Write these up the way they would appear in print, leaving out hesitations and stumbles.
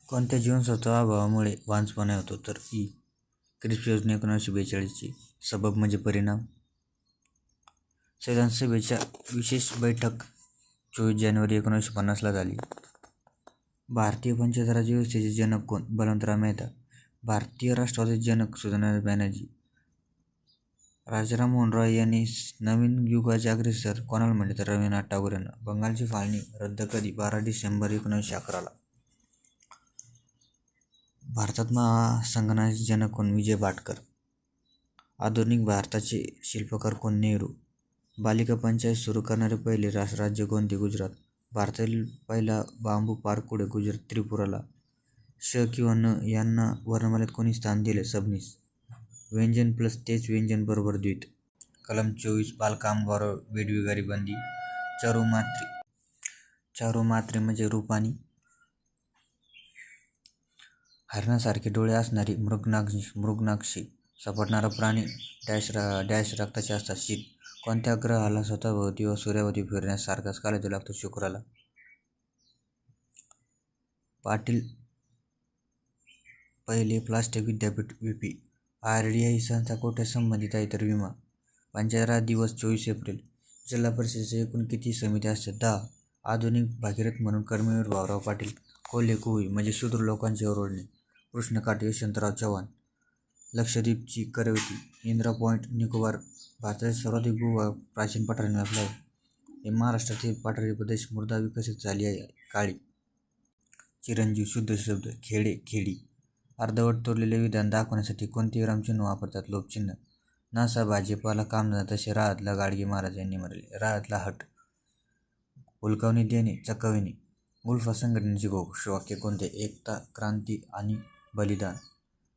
कोणत्या जीवनसत्व अभावामुळे वांझपणा होतो? तर ई. क्रिप्स योजना 1942ची सबब म्हणजे परिणाम. संविधान सभेच्या विशेष बैठक 24 जानेवारी 1950ला झाली. भारतीय पंचायत राज व्यवस्थेचे जनक कोण? बलवंतराव मेहता. भारतीय राष्ट्रवादी जनक सुधारानंद बॅनर्जी. राजाराम मोहन रॉय यांनी नवीन युगाचे अग्रेसर कोणाला म्हटले? तर रवींद्रनाथ टागोर यांना. बंगालची फाळणी रद्द कधी? 12 डिसेंबर 1911ला. भारतात महासंगणकाचे जनक कोण? विजय भाटकर. आधुनिक भारताचे शिल्पकार कोण? नेहरू. बालिका पंचायत सुरू करणारे पहिले राज्य कोणते? गुजरात. भारतातील पहिला बांबू पार्क कुठे? गुजरात. त्रिपुराला. श किंवा न यांना वर्णमालेत कोणी स्थान दिले? सबनीस. व्यंजन प्लस तेच व्यंजन बरोबर द्वित. कलम 24 बालकामगार वेठबिगारी बंदी. चारुमात्रे म्हणजे रूपानी. हरणासारखे डोळे असणारी मृगनाक्षी. सापडणारा प्राणी डॅश रक्ताचे असतात. शीत. कोणत्या ग्रहाला स्वतःभोवती व सूर्याभोवती फिरण्यास सारखाच कालावधी लागतो? शुक्राला. पाटील पहिले प्लास्टिक विद्यापीठ विपी. RDI संस्था कोठ्या संबंधित आहे? तर विमा. पंचायत राज दिवस 24 एप्रिल. जिल्हा परिषदेच्या एकूण किती समित्या असतात? 10. आधुनिक भागीरथ म्हणून कर्मवीर भाऊराव पाटील. कोल्हे कुई म्हणजे शूद्र लोकांचे ओरडणे. कृष्णकाठ यशवंतराव चव्हाण. लक्षद्वीपची करवती. इंदिरा पॉईंट निकोबार भारतातील सर्वाधिक भूभाग प्राचीन पठाराने व्यापला आहे. हे महाराष्ट्रातील पठारी प्रदेश मृदा विकसित झाली आहे. काळी. चिरंजीव शुद्ध शब्द. खेडे खेडी. अर्धवट तोडलेले विधान दाखवण्यासाठी कोणते विरामचिन्ह वापरतात? लोपचिन्ह. नासा भाजपाला कामधंदा तसे राहतला गाडगे महाराज यांनी म्हटले. राहतला हट. हुलकावणी देणे चकाविणे. उल्फा संघटनेचे घोषवाक्य कोणते? एकता क्रांती आणि बलिदान.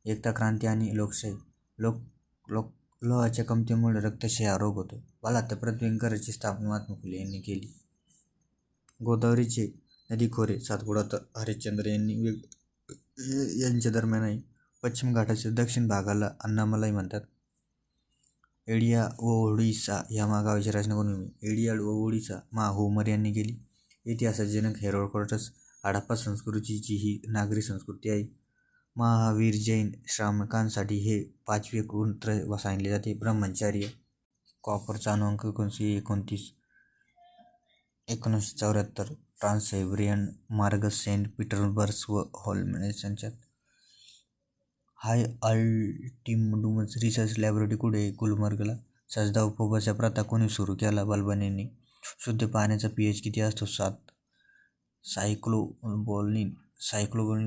एकता क्रांती आणि लोकशाही. लोहाच्या कमतेमुळे रक्तक्षय हा रोग होतो. बलात्कार प्रतिबंधकाची स्थापना महात्मा फुले यांनी केली. गोदावरीचे नदी खोरे सातपुडा हरिश्चंद्र यांच्या दरम्यान आहे. पश्चिम घाटाच्या दक्षिण भागाला अन्नामलाई म्हणतात. एडिया व ओडिसा या गावाची रचना कोणी केली? एडियाड व ओडिसा होमर यांनी केली. इतिहासाचे जनक हेरोडोटस. हडप्पा संस्कृतीची ही नागरी संस्कृती आहे. महावीर जैन श्रामिकांसाठी हे 5वे गुणत्र सांगितले जाते. ब्रह्मचर्य. कॉपरचा अणुअंक 1974. ट्रान्ससायबेरियन मार्ग सेंट पीटर्सबर्ग व होल्मेस यांच्यात. हाय अल्टिट्यूड रिसर्च लॅबोरेटरी कुठे आहे? गुलमर्गला. सजदा उपवासाच्या प्रथा कोणी सुरू केला? बलबन यांनी. शुद्ध पाण्याचा pH किती असतो? 7. सायक्लोबोलिन